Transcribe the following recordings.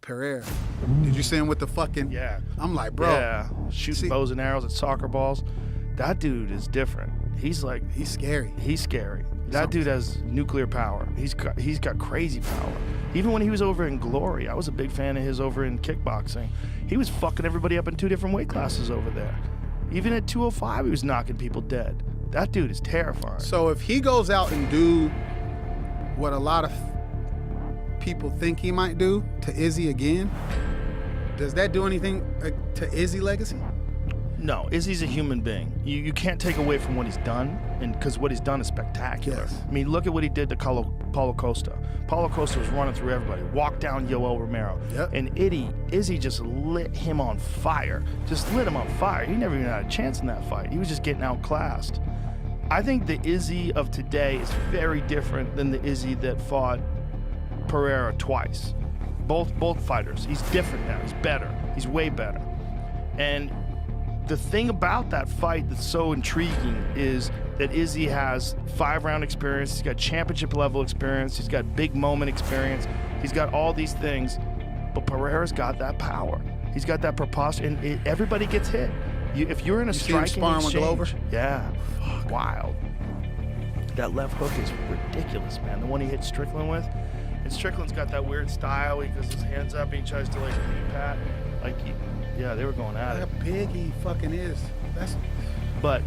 Pereira. Did you see him with the fucking? Yeah. I'm like, bro. Yeah, shooting bows and arrows at soccer balls. That dude is different. He's scary. He's scary. That dude has nuclear power. He's got crazy power. Even when he was over in Glory, I was a big fan of his over in kickboxing. He was fucking everybody up in 2 different weight classes over there. Even at 205, he was knocking people dead. That dude is terrifying. So if he goes out and do what a lot of people think he might do to Izzy again, does that do anything to Izzy's legacy? No, Izzy's a human being. You can't take away from what he's done, and because what he's done is spectacular. Yes. I mean, look at what he did to Paulo Costa. Paulo Costa was running through everybody, walked down Yoel Romero. Yep. And Izzy just lit him on fire. Just lit him on fire. He never even had a chance in that fight. He was just getting outclassed. I think the Izzy of today is very different than the Izzy that fought Pereira twice. Both fighters. He's different now. He's better. He's way better. And the thing about that fight that's so intriguing is that Izzy has 5-round experience, he's got championship level experience, he's got big moment experience, he's got all these things, but Pereira's got that power. He's got that preposterous, and everybody gets hit. If you're in a striking exchange, Glover? Yeah, wild. That left hook is ridiculous, man. The one he hit Strickland with, and Strickland's got that weird style. He goes his hands up and he tries to like knee pat, yeah, they were going at it. How big he fucking is. But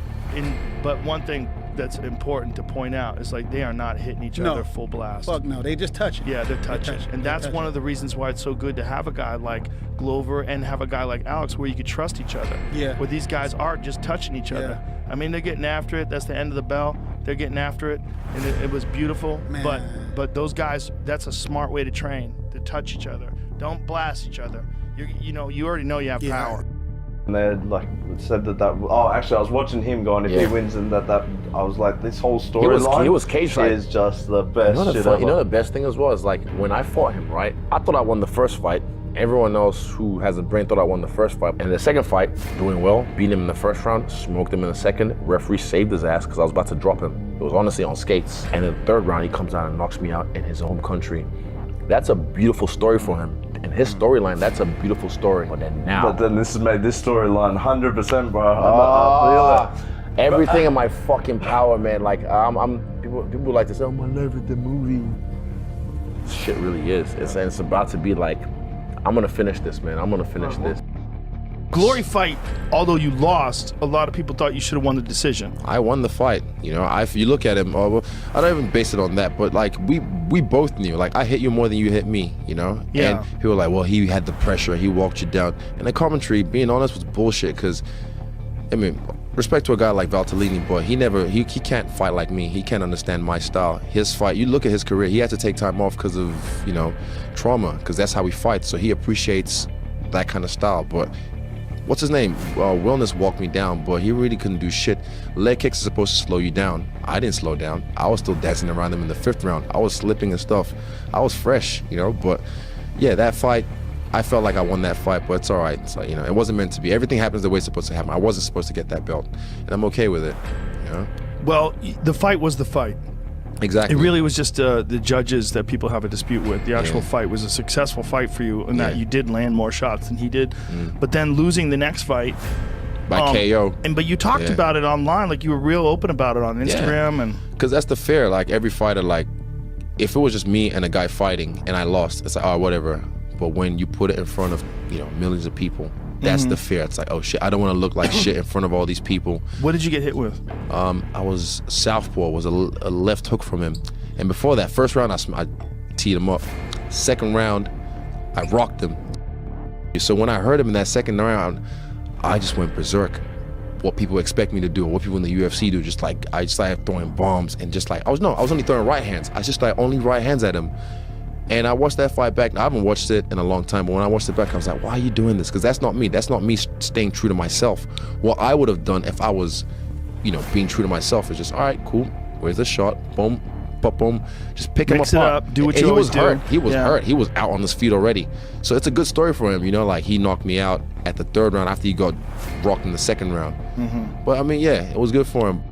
one thing that's important to point out is like they are not hitting each other full blast. Fuck no, they just touch it. Yeah, they're touching. And that's one of the reasons why it's so good to have a guy like Glover and have a guy like Alex where you could trust each other. Yeah. Where these guys are just touching each other. I mean, they're getting after it. That's the end of the bell. They're getting after it. And it was beautiful. Man. But those guys, that's a smart way to train, to touch each other. Don't blast each other. You already know you have power. And they had like said that actually I was watching him going, if he wins and that I was like, this whole storyline he was cage fight. Is just the best shit ever. You know the best thing as well is like when I fought him, right? I thought I won the first fight. Everyone else who has a brain thought I won the first fight. And the second fight, doing well, beat him in the first round, smoked him in the second. Referee saved his ass because I was about to drop him. It was honestly on skates. And in the third round, he comes out and knocks me out in his home country. That's a beautiful story for him. And his storyline, that's a beautiful story. But then now. But then this has made this storyline 100%, bro. I feel it. Everything in my fucking power, man. Like people like to say, "Oh, my life is the movie." Shit really is. It's about to be like, I'm gonna finish this, man. I'm gonna finish this. Glory fight, although you lost, a lot of people thought you should have won the decision. I won the fight, if you look at him, I don't even base it on that, but like we both knew, like I hit you more than you hit me, Yeah. And people were like, well, he had the pressure, he walked you down. And the commentary, being honest, was bullshit, because, I mean, respect to a guy like Valtellini, but he can't fight like me. He can't understand my style. His fight, you look at his career, he had to take time off because of, trauma, because that's how he fights. So he appreciates that kind of style, but what's his name? Wellness walked me down, but he really couldn't do shit. Leg kicks are supposed to slow you down. I didn't slow down. I was still dancing around him in the 5th round. I was slipping and stuff. I was fresh, but yeah, that fight, I felt like I won that fight, but it's all right. It's like, it wasn't meant to be. Everything happens the way it's supposed to happen. I wasn't supposed to get that belt, and I'm okay with it, Well, the fight was the fight. Exactly. It really was just the judges that people have a dispute with. The actual fight was a successful fight for you in that you did land more shots than he did. But then losing the next fight by KO. But you talked about it online, like you were real open about it on Instagram. And because that's the fair, like every fighter, like if it was just me and a guy fighting and I lost, it's like, oh, whatever. But when you put it in front of, millions of people, that's the fear. It's like, oh shit, I don't want to look like shit in front of all these people. What did you get hit with? I was southpaw, was a left hook from him. And before that, first round, I teed him up. Second round, I rocked him. So when I heard him in that second round, I just went berserk. What people expect me to do, or what people in the UFC do, I just started throwing bombs and I was only throwing right hands. I just started only right hands at him. And I watched that fight back. I haven't watched it in a long time, but when I watched it back, I was like, why are you doing this? Because that's not me. That's not me staying true to myself. What I would have done if I was, being true to myself is just, all right, cool. Where's the shot? Boom, pop, boom. Just pick him apart. Mix it up. Do what and you always do. He was hurt. He was out on his feet already. So it's a good story for him, like he knocked me out at the 3rd round after he got rocked in the 2nd round. But I mean, yeah, it was good for him.